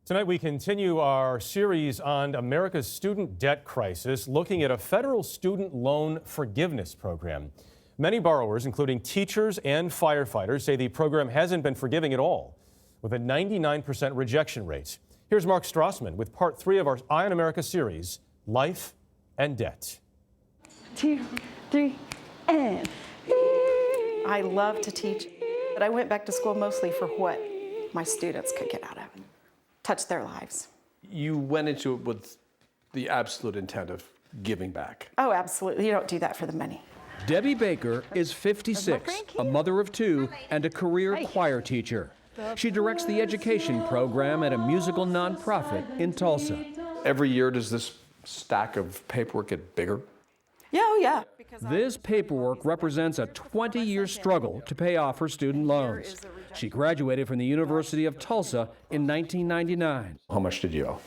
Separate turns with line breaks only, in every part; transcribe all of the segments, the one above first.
Tonight we continue our series on America's student debt crisis, looking at a federal student loan forgiveness program. Many borrowers, including teachers and firefighters, say the program hasn't been forgiving at all, with a 99% rejection rate. Here's Mark Strassmann with part 3 of our Eye on America series, Life and Debt.
2, 3, and I love to teach, but I went back to school mostly for what my students could get out of it. Touch their lives.
You went into it with the absolute intent of giving back.
Oh, absolutely. You don't do that for the money.
Debbie Baker is 56, a mother of 2, and a career choir teacher. She directs the education program at a musical nonprofit in Tulsa.
Every year, does this stack of paperwork get bigger?
Yeah, oh yeah.
This paperwork represents a 20-year struggle to pay off her student loans. She graduated from the University of Tulsa in 1999.
How much did you owe?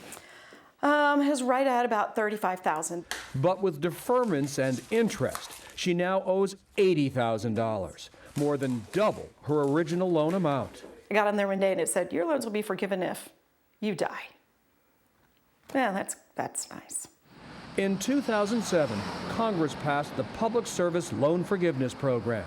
It was right at about $35,000.
But with deferments and interest, she now owes $80,000, more than double her original loan amount.
I got on there one day and it said, your loans will be forgiven if you die. Yeah, that's nice.
In 2007, Congress passed the Public Service Loan Forgiveness Program.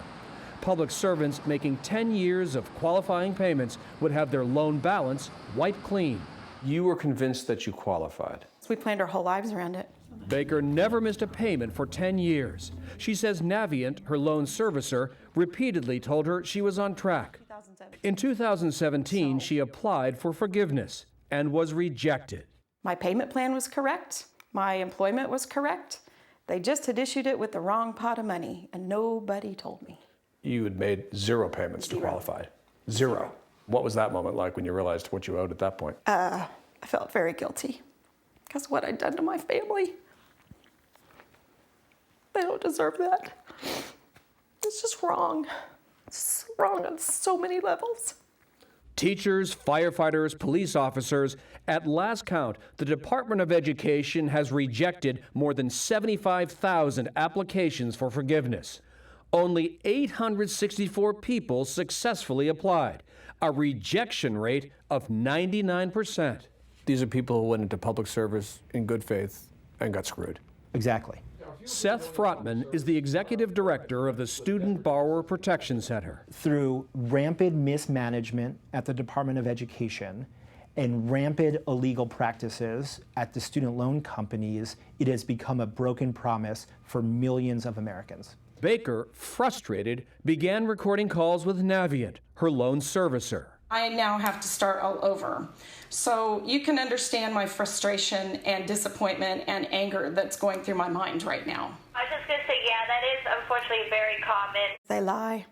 Public servants making 10 years of qualifying payments would have their loan balance wiped clean.
You were convinced that you qualified.
We planned our whole lives around it.
Baker never missed a payment for 10 years. She says Navient, her loan servicer, repeatedly told her she was on track. In 2017, she applied for forgiveness and was rejected.
My payment plan was correct. My employment was correct. They just had issued it with the wrong pot of money, and nobody told me.
You had made 0 payments to qualify. 0. What was that moment like when you realized what you owed at that point?
I felt very guilty because what I'd done to my family. They don't deserve that. It's just wrong. It's wrong on so many levels.
Teachers, firefighters, police officers, at last count, the Department of Education has rejected more than 75,000 applications for forgiveness. Only 864 people successfully applied, a rejection rate of 99%.
These are people who went into public service in good faith and got screwed.
Exactly.
Seth Frotman is the executive director of the Student Borrower Protection Center.
Through rampant mismanagement at the Department of Education and rampant illegal practices at the student loan companies, it has become a broken promise for millions of Americans.
Baker, frustrated, began recording calls with Navient, her loan servicer.
I now have to start all over. So you can understand my frustration and disappointment and anger that's going through my mind right now.
I was just going to say, yeah, that is unfortunately very common.
They lie.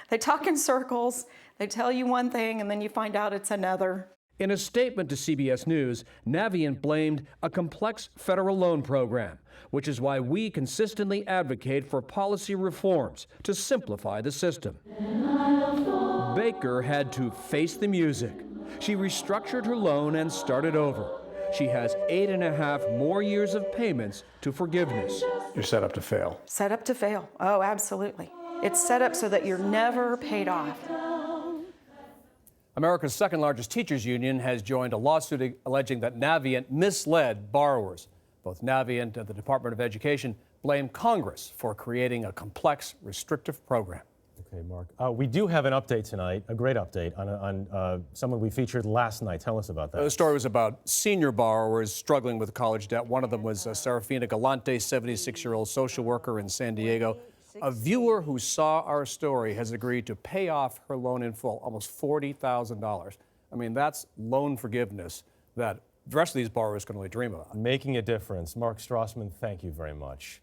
They talk in circles. They tell you one thing and then you find out it's another.
In a statement to CBS News, Navient blamed a complex federal loan program, which is why we consistently advocate for policy reforms to simplify the system. Baker had to face the music. She restructured her loan and started over. She has 8.5 more years of payments to forgiveness.
You're set up to fail.
Set up to fail. Oh, absolutely. It's set up so that you're never paid off.
America's second largest teachers union has joined a lawsuit alleging that Navient misled borrowers. Both Navient and the Department of Education blame Congress for creating a complex, restrictive program. Okay, Mark. We do have an update tonight, a great update on someone we featured last night. Tell us about that.
The story was about senior borrowers struggling with college debt. One of them was Serafina Galante, 76-year-old social worker in San Diego. A viewer who saw our story has agreed to pay off her loan in full, almost $40,000. I mean, that's loan forgiveness that the rest of these borrowers can only dream about.
Making a difference. Mark Strassmann, thank you very much.